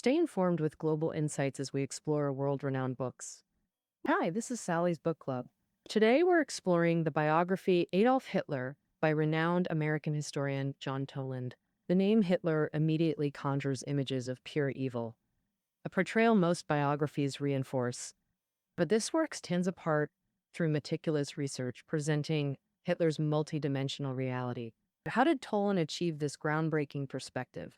Stay informed with global insights as we explore world-renowned books. Hi, this is Sally's Book Club. Today we're exploring the biography Adolf Hitler by renowned American historian John Toland. The name Hitler immediately conjures images of pure evil, a portrayal most biographies reinforce. But this work stands apart through meticulous research presenting Hitler's multidimensional reality. How did Toland achieve this groundbreaking perspective?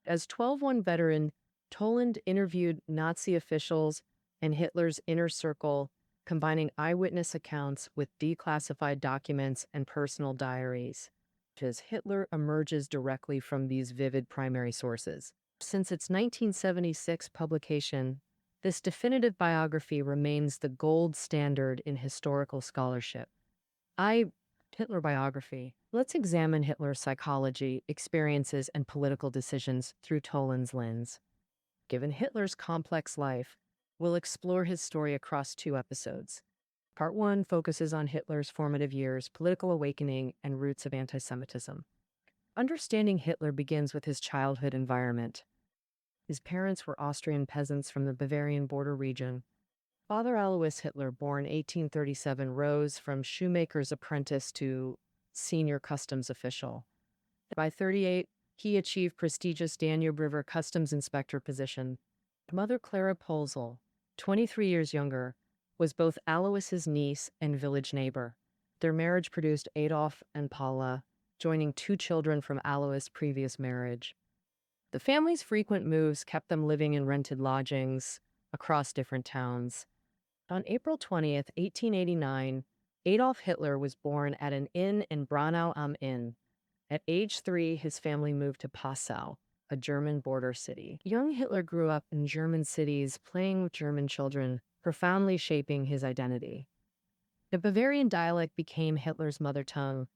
As 12-1 veteran, Toland interviewed Nazi officials and Hitler's inner circle, combining eyewitness accounts with declassified documents and personal diaries. As Hitler emerges directly from these vivid primary sources. Since its 1976 publication, this definitive biography remains the gold standard in historical scholarship. Hitler biography. Let's examine Hitler's psychology, experiences, and political decisions through Toland's lens. Given Hitler's complex life, we'll explore his story across 2 episodes. Part 1 focuses on Hitler's formative years, political awakening, and roots of anti-Semitism. Understanding Hitler begins with his childhood environment. His parents were Austrian peasants from the Bavarian border region. Father Alois Hitler, born 1837, rose from shoemaker's apprentice to senior customs official. By 38, he achieved prestigious Danube River customs inspector position. Mother Clara Polzel, 23 years younger, was both Alois's niece and village neighbor. Their marriage produced Adolf and Paula, joining 2 children from Alois' previous marriage. The family's frequent moves kept them living in rented lodgings across different towns. On April 20th, 1889, Adolf Hitler was born at an inn in Braunau am Inn. At age 3, his family moved to Passau, a German border city. Young Hitler grew up in German cities, playing with German children, profoundly shaping his identity. The Bavarian dialect became Hitler's mother tongue.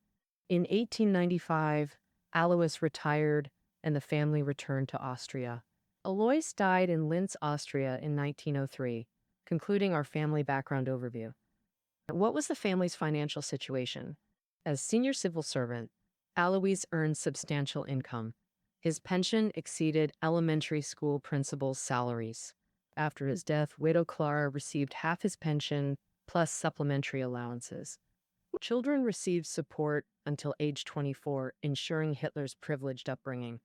In 1895, Alois retired and the family returned to Austria. Alois died in Linz, Austria in 1903, concluding our family background overview. What was the family's financial situation? As senior civil servant, Alois earned substantial income. His pension exceeded elementary school principals' salaries. After his death, widow Clara received half his pension plus supplementary allowances. Children received support until age 24, ensuring Hitler's privileged upbringing.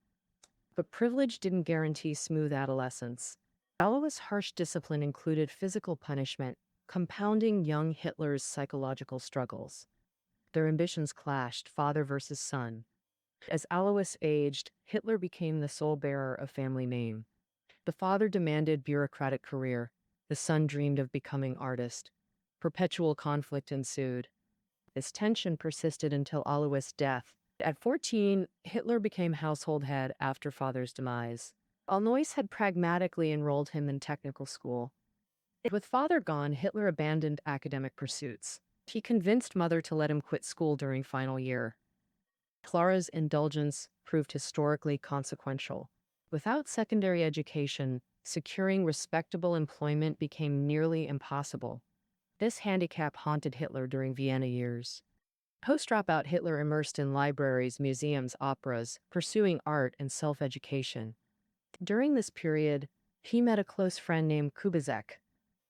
But privilege didn't guarantee smooth adolescence. Alois' harsh discipline included physical punishment, compounding young Hitler's psychological struggles. Their ambitions clashed, father versus son. As Alois aged, Hitler became the sole bearer of family name. The father demanded bureaucratic career. The son dreamed of becoming artist. Perpetual conflict ensued. This tension persisted until Alois' death. At 14, Hitler became household head after father's demise. Alois had pragmatically enrolled him in technical school. With father gone, Hitler abandoned academic pursuits. He convinced mother to let him quit school during final year. Clara's indulgence proved historically consequential. Without secondary education, securing respectable employment became nearly impossible. This handicap haunted Hitler during Vienna years. Post-dropout Hitler immersed in libraries, museums, operas, pursuing art and self-education. During this period, he met a close friend named Kubizek.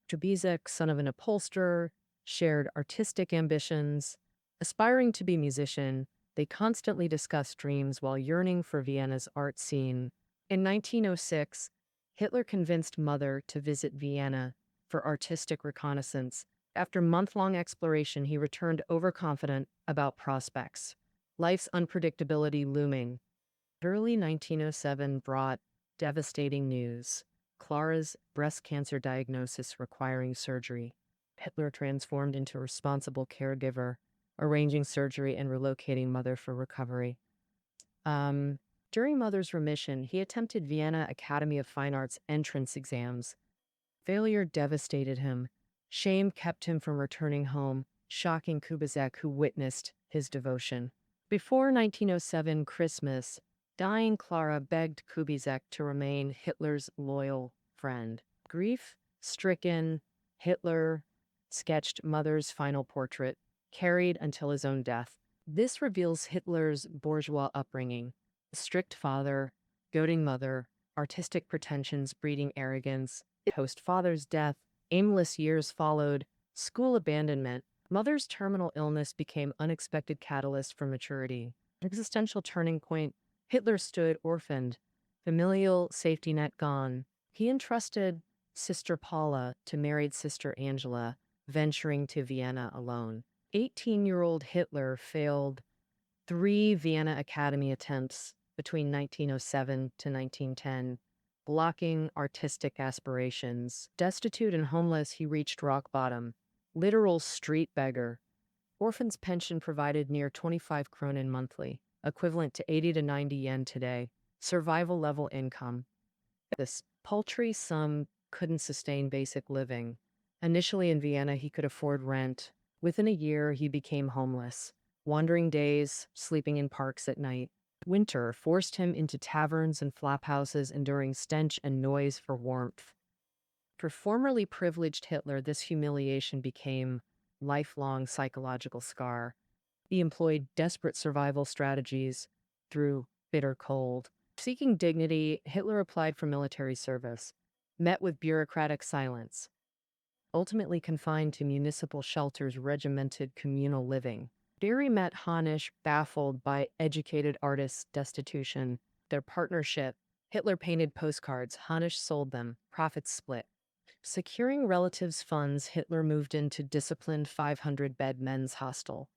Kubizek, son of an upholsterer, shared artistic ambitions. Aspiring to be a musician, they constantly discussed dreams while yearning for Vienna's art scene. In 1906, Hitler convinced mother to visit Vienna for artistic reconnaissance. After month-long exploration, he returned overconfident about prospects, life's unpredictability looming. Early 1907 brought devastating news. Clara's breast cancer diagnosis requiring surgery. Hitler transformed into a responsible caregiver, arranging surgery and relocating mother for recovery. During mother's remission, he attempted Vienna Academy of Fine Arts entrance exams. Failure devastated him. Shame kept him from returning home, shocking Kubizek, who witnessed his devotion. Before 1907 Christmas, dying Clara begged Kubizek to remain Hitler's loyal friend. Grief-stricken, Hitler sketched mother's final portrait, carried until his own death. This reveals Hitler's bourgeois upbringing: strict father, doting mother, artistic pretensions breeding arrogance. Post-father's death, aimless years followed, school abandonment. Mother's terminal illness became unexpected catalyst for maturity. Existential turning point, Hitler stood orphaned, familial safety net gone. He entrusted Sister Paula to married Sister Angela, venturing to Vienna alone. 18-year-old Hitler failed 3 Vienna Academy attempts between 1907 to 1910, blocking artistic aspirations. Destitute and homeless, he reached rock bottom. Literal street beggar. Orphan's pension provided near 25 kronen monthly, equivalent to 80 to 90 yen today. Survival level income. This paltry sum couldn't sustain basic living. Initially in Vienna, he could afford rent. Within a year, he became homeless, wandering days, sleeping in parks at night. Winter forced him into taverns and flap houses, enduring stench and noise for warmth. For formerly privileged Hitler, this humiliation became lifelong psychological scar. He employed desperate survival strategies through bitter cold. Seeking dignity, Hitler applied for military service, met with bureaucratic silence, ultimately confined to municipal shelters, regimented communal living. Barry met Hanisch, baffled by educated artists' destitution. Their partnership, Hitler painted postcards, Hanisch sold them, profits split. Securing relatives' funds, Hitler moved into disciplined 500-bed men's hostel.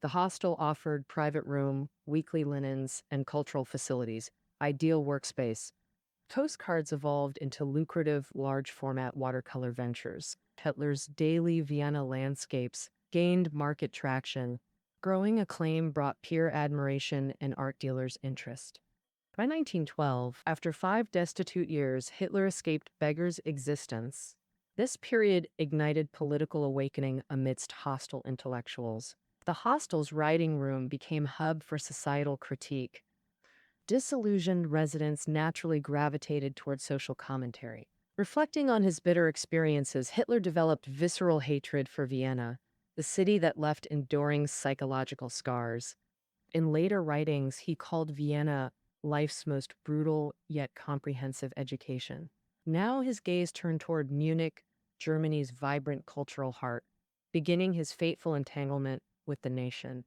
The hostel offered private room, weekly linens, and cultural facilities, ideal workspace. Postcards evolved into lucrative, large-format watercolor ventures. Hitler's daily Vienna landscapes gained market traction. Growing acclaim brought peer admiration and art dealers' interest. By 1912, after 5 destitute years, Hitler escaped Beggar's existence. This period ignited political awakening amidst hostile intellectuals. The hostel's writing room became a hub for societal critique. Disillusioned residents naturally gravitated toward social commentary. Reflecting on his bitter experiences, Hitler developed visceral hatred for Vienna, the city that left enduring psychological scars. In later writings, he called Vienna life's most brutal yet comprehensive education. Now his gaze turned toward Munich, Germany's vibrant cultural heart, beginning his fateful entanglement with the nation.